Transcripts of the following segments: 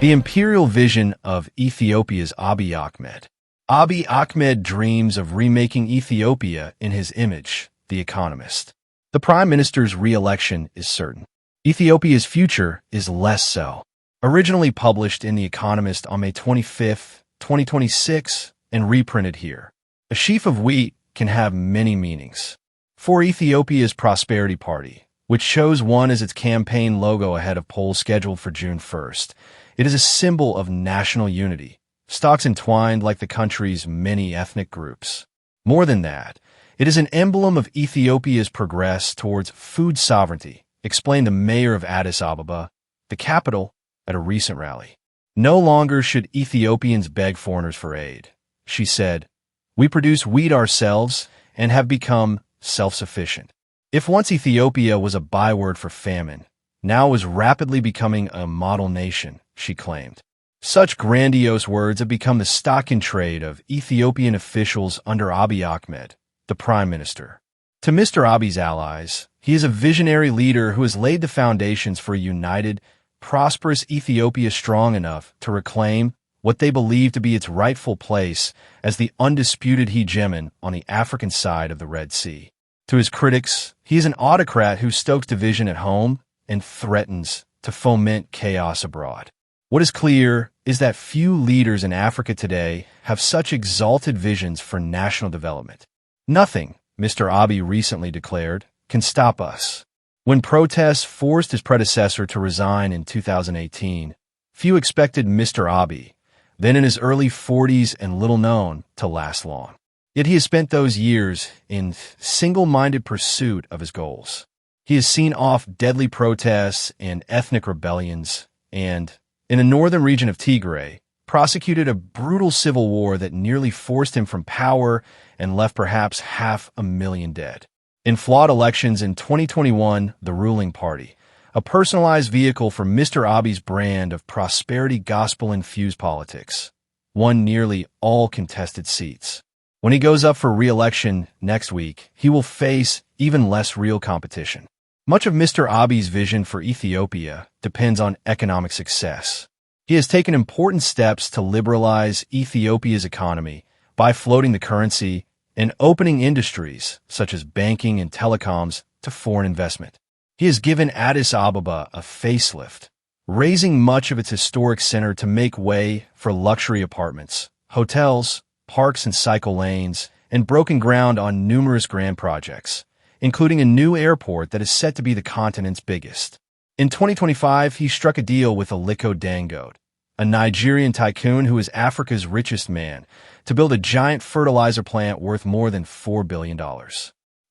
The imperial vision of Ethiopia's Abiy Ahmed. Abiy Ahmed dreams of remaking Ethiopia in his image, The Economist. The prime minister's re-election is certain. Ethiopia's future is less so. Originally published in The Economist on May 25, 2026, and reprinted here. A sheaf of wheat can have many meanings. For Ethiopia's Prosperity Party, which chose one as its campaign logo ahead of polls scheduled for June 1st, it is a symbol of national unity, stalks entwined like the country's many ethnic groups. More than that, it is an emblem of Ethiopia's progress towards food sovereignty, explained the mayor of Addis Ababa, the capital, at a recent rally. No longer should Ethiopians beg foreigners for aid, she said. We produce wheat ourselves and have become self-sufficient. If once Ethiopia was a byword for famine, now is rapidly becoming a model nation, she claimed. Such grandiose words have become the stock in trade of Ethiopian officials under Abiy Ahmed, the prime minister. To Mr. Abiy's allies, he is a visionary leader who has laid the foundations for a united, prosperous Ethiopia strong enough to reclaim what they believe to be its rightful place as the undisputed hegemon on the African side of the Red Sea. To his critics, he is an autocrat who stokes division at home and threatens to foment chaos abroad. What is clear is that few leaders in Africa today have such exalted visions for national development. Nothing, Mr. Abiy recently declared, can stop us. When protests forced his predecessor to resign in 2018, few expected Mr. Abiy, then in his early 40s and little known, to last long. Yet he has spent those years in single-minded pursuit of his goals. He has seen off deadly protests and ethnic rebellions and, in the northern region of Tigray, prosecuted a brutal civil war that nearly forced him from power and left perhaps 500,000 dead. In flawed elections in 2021, the ruling party, a personalized vehicle for Mr. Abiy's brand of prosperity gospel-infused politics, won nearly all contested seats. When he goes up for re-election next week, he will face even less real competition. Much of Mr. Abiy's vision for Ethiopia depends on economic success. He has taken important steps to liberalize Ethiopia's economy by floating the currency and opening industries such as banking and telecoms to foreign investment. He has given Addis Ababa a facelift, raising much of its historic center to make way for luxury apartments, hotels, parks and cycle lanes, and broken ground on numerous grand projects, including a new airport that is set to be the continent's biggest. In 2025, he struck a deal with Aliko Dangote, a Nigerian tycoon who is Africa's richest man, to build a giant fertilizer plant worth more than $4 billion.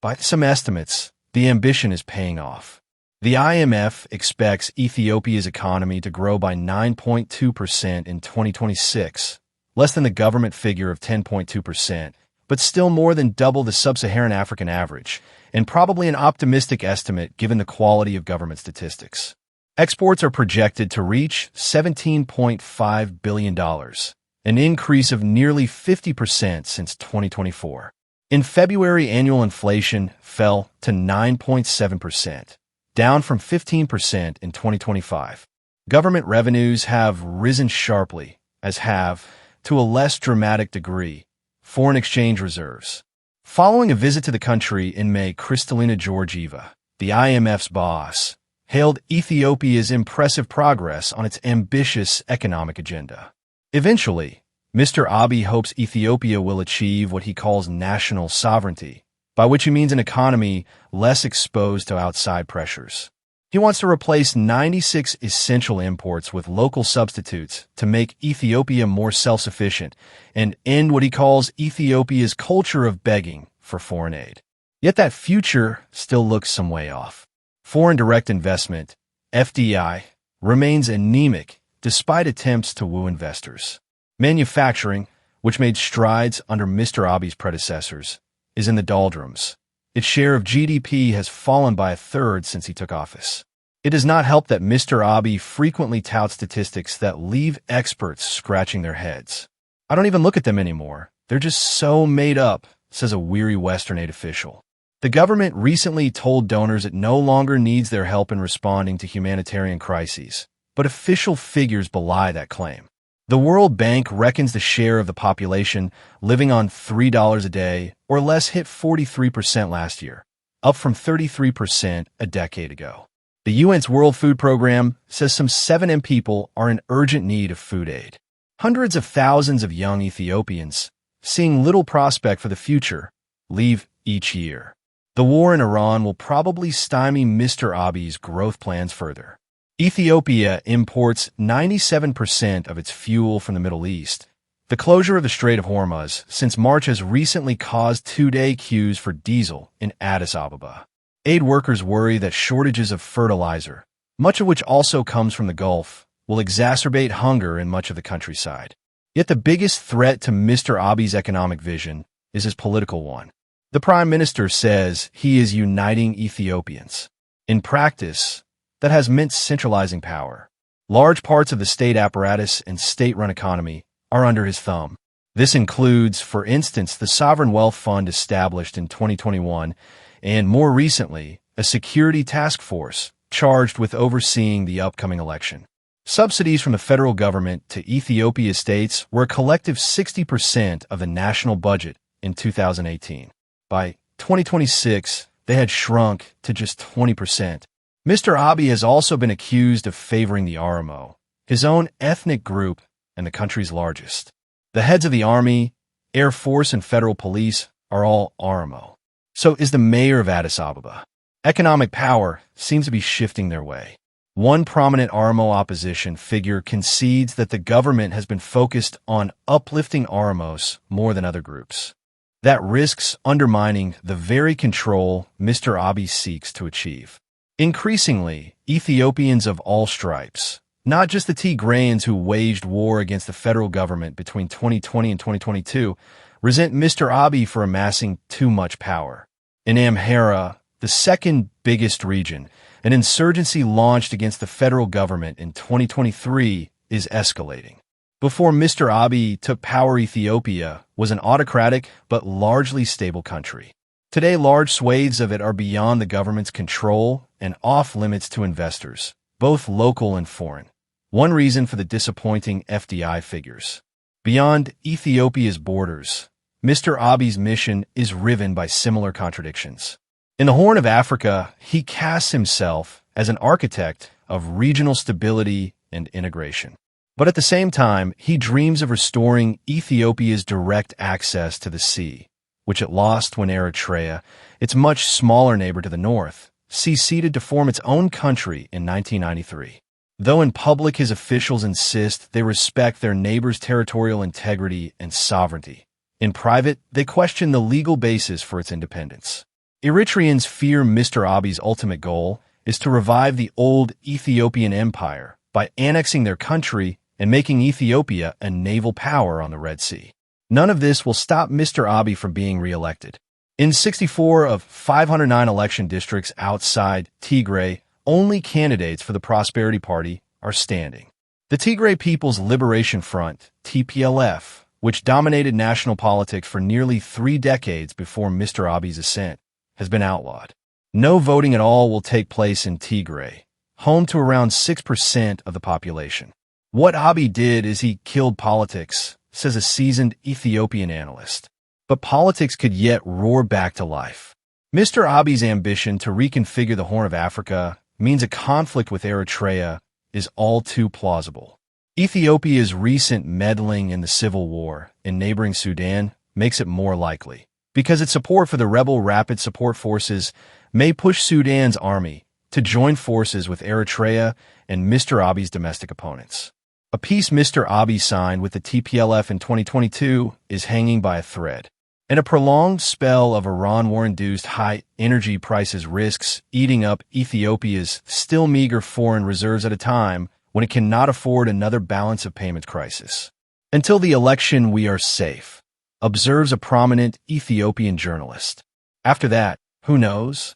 By some estimates, the ambition is paying off. The IMF expects Ethiopia's economy to grow by 9.2% in 2026, less than the government figure of 10.2%, but still more than double the sub-Saharan African average, and probably an optimistic estimate given the quality of government statistics. Exports are projected to reach $17.5 billion, an increase of nearly 50% since 2024. In February, annual inflation fell to 9.7%, down from 15% in 2025. Government revenues have risen sharply, as have, to a less dramatic degree, foreign exchange reserves. Following a visit to the country in May, Kristalina Georgieva, the IMF's boss, hailed Ethiopia's impressive progress on its ambitious economic agenda. Eventually, Mr. Abiy hopes Ethiopia will achieve what he calls national sovereignty, by which he means an economy less exposed to outside pressures. He wants to replace 96 essential imports with local substitutes to make Ethiopia more self-sufficient and end what he calls Ethiopia's culture of begging for foreign aid. Yet that future still looks some way off. Foreign direct investment, FDI, remains anemic despite attempts to woo investors. Manufacturing, which made strides under Mr. Abiy's predecessors, is in the doldrums. Its share of GDP has fallen by a third since he took office. It does not help that Mr. Abiy frequently touts statistics that leave experts scratching their heads. I don't even look at them anymore. They're just so made up, says a weary Western aid official. The government recently told donors it no longer needs their help in responding to humanitarian crises, but official figures belie that claim. The World Bank reckons the share of the population living on $3 a day or less hit 43% last year, up from 33% a decade ago. The UN's World Food Program says some 7 million people are in urgent need of food aid. Hundreds of thousands of young Ethiopians, seeing little prospect for the future, leave each year. The war in Iran will probably stymie Mr. Abiy's growth plans further. Ethiopia imports 97% of its fuel from the Middle East. The closure of the Strait of Hormuz since March has recently caused 2-day queues for diesel in Addis Ababa. Aid workers worry that shortages of fertilizer, much of which also comes from the Gulf, will exacerbate hunger in much of the countryside. Yet the biggest threat to Mr. Abiy's economic vision is his political one. The Prime Minister says he is uniting Ethiopians. In practice, that has meant centralizing power. Large parts of the state apparatus and state-run economy are under his thumb. This includes, for instance, the Sovereign Wealth Fund established in 2021 and, more recently, a security task force charged with overseeing the upcoming election. Subsidies from the federal government to Ethiopia states were a collective 60% of the national budget in 2018. By 2026, they had shrunk to just 20%. Mr. Abiy has also been accused of favoring the Oromo, his own ethnic group and the country's largest. The heads of the Army, Air Force, and Federal Police are all Oromo. So is the mayor of Addis Ababa. Economic power seems to be shifting their way. One prominent Oromo opposition figure concedes that the government has been focused on uplifting Oromos more than other groups. That risks undermining the very control Mr. Abiy seeks to achieve. Increasingly, Ethiopians of all stripes, not just the Tigrayans who waged war against the federal government between 2020 and 2022, resent Mr. Abiy for amassing too much power. In Amhara, the second biggest region, an insurgency launched against the federal government in 2023 is escalating. Before Mr. Abiy took power, Ethiopia was an autocratic but largely stable country. Today, large swathes of it are beyond the government's control and off-limits to investors, both local and foreign. One reason for the disappointing FDI figures. Beyond Ethiopia's borders, Mr. Abiy's mission is riven by similar contradictions. In the Horn of Africa, he casts himself as an architect of regional stability and integration. But at the same time, he dreams of restoring Ethiopia's direct access to the sea, which it lost when Eritrea, its much smaller neighbor to the north, seceded to form its own country in 1993. Though in public his officials insist they respect their neighbor's territorial integrity and sovereignty, in private they question the legal basis for its independence. Eritreans fear Mr. Abiy's ultimate goal is to revive the old Ethiopian empire by annexing their country and making Ethiopia a naval power on the Red Sea. None of this will stop Mr. Abiy from being re-elected. In 64 of 509 election districts outside Tigray, only candidates for the Prosperity Party are standing. The Tigray People's Liberation Front, TPLF, which dominated national politics for nearly 3 decades before Mr. Abiy's ascent, has been outlawed. No voting at all will take place in Tigray, home to around 6% of the population. What Abiy did is he killed politics, says a seasoned Ethiopian analyst. But politics could yet roar back to life. Mr. Abiy's ambition to reconfigure the Horn of Africa means a conflict with Eritrea is all too plausible. Ethiopia's recent meddling in the civil war in neighboring Sudan makes it more likely, because its support for the rebel Rapid Support Forces may push Sudan's army to join forces with Eritrea and Mr. Abiy's domestic opponents. A peace Mr. Abiy signed with the TPLF in 2022 is hanging by a thread, and a prolonged spell of Iran war-induced high energy prices risks eating up Ethiopia's still meager foreign reserves at a time when it cannot afford another balance of payments crisis. Until the election, we are safe, observes a prominent Ethiopian journalist. After that, who knows?